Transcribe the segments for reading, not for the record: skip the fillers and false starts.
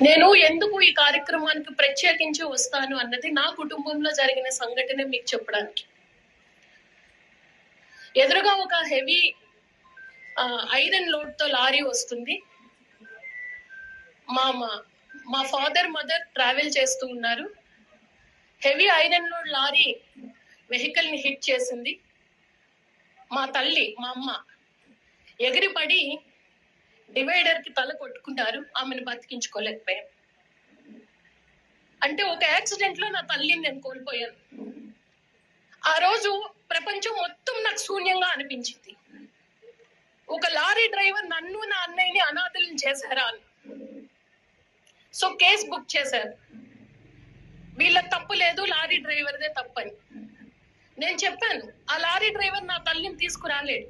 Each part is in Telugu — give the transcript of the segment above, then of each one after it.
నేను ఎందుకు ఈ కార్యక్రమానికి ప్రత్యేకించి వస్తాను అన్నది నా కుటుంబంలో జరిగిన సంఘటన మీకు చెప్పడానికి. ఎదురుగా ఒక హెవీ ఐరన్ లోడ్ తో లారీ వస్తుంది. మా ఫాదర్ మదర్ ట్రావెల్ చేస్తూ ఉన్నారు. Heavy iron load lorry vehicle ని హిట్ చేసింది. మా తల్లి, మా అమ్మ ఎగిరిపడి డివైడర్ కి తల కొట్టుకున్నారు. ఆమెను బతికించుకోలేకపోయాను. అంటే ఒక యాక్సిడెంట్ లో నా తల్లిని నేను కోల్పోయాను. ఆ రోజు ప్రపంచం మొత్తం నాకు శూన్యంగా అనిపించింది. ఒక లారీ డ్రైవర్ నన్ను, నా అన్నయ్యని అనాథలను చేశారా అని. సో కేసు బుక్ చేశారు. వీళ్ళ తప్పు లేదు, లారీ డ్రైవర్దే తప్పని. నేను చెప్పాను, ఆ లారీ డ్రైవర్ నా తల్లిని తీసుకురాలేడు,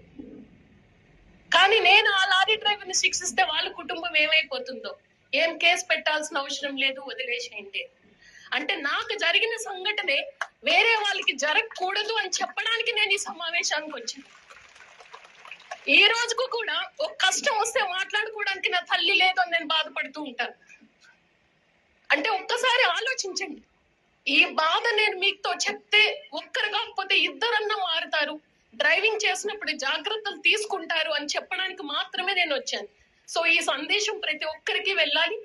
కానీ నేను ఆ లారీ డ్రైవర్ ని శిక్షిస్తే వాళ్ళ కుటుంబం ఏమైపోతుందో. ఏం కేసు పెట్టాల్సిన అవసరం లేదు, వదిలేసేయండి. అంటే నాకు జరిగిన సంఘటనే వేరే వాళ్ళకి జరగకూడదు అని చెప్పడానికి నేను ఈ సమావేశానికి వచ్చాను. ఈ రోజుకు కూడా ఒక కష్టం వస్తే మాట్లాడుకోవడానికి నా తల్లి లేదు అని నేను బాధపడుతూ ఉంటాను. అంటే ఒక్కసారి ఆలోచించండి, ఈ బాధ నేను మీతో చెప్తే ఒక్కరు కాకపోతే ఇద్దరన్నా మారుతారు, డ్రైవింగ్ చేసినప్పుడు జాగ్రత్తలు తీసుకుంటారు అని చెప్పడానికి మాత్రమే నేను వచ్చాను. సో ఈ సందేశం ప్రతి ఒక్కరికి వెళ్ళాలి.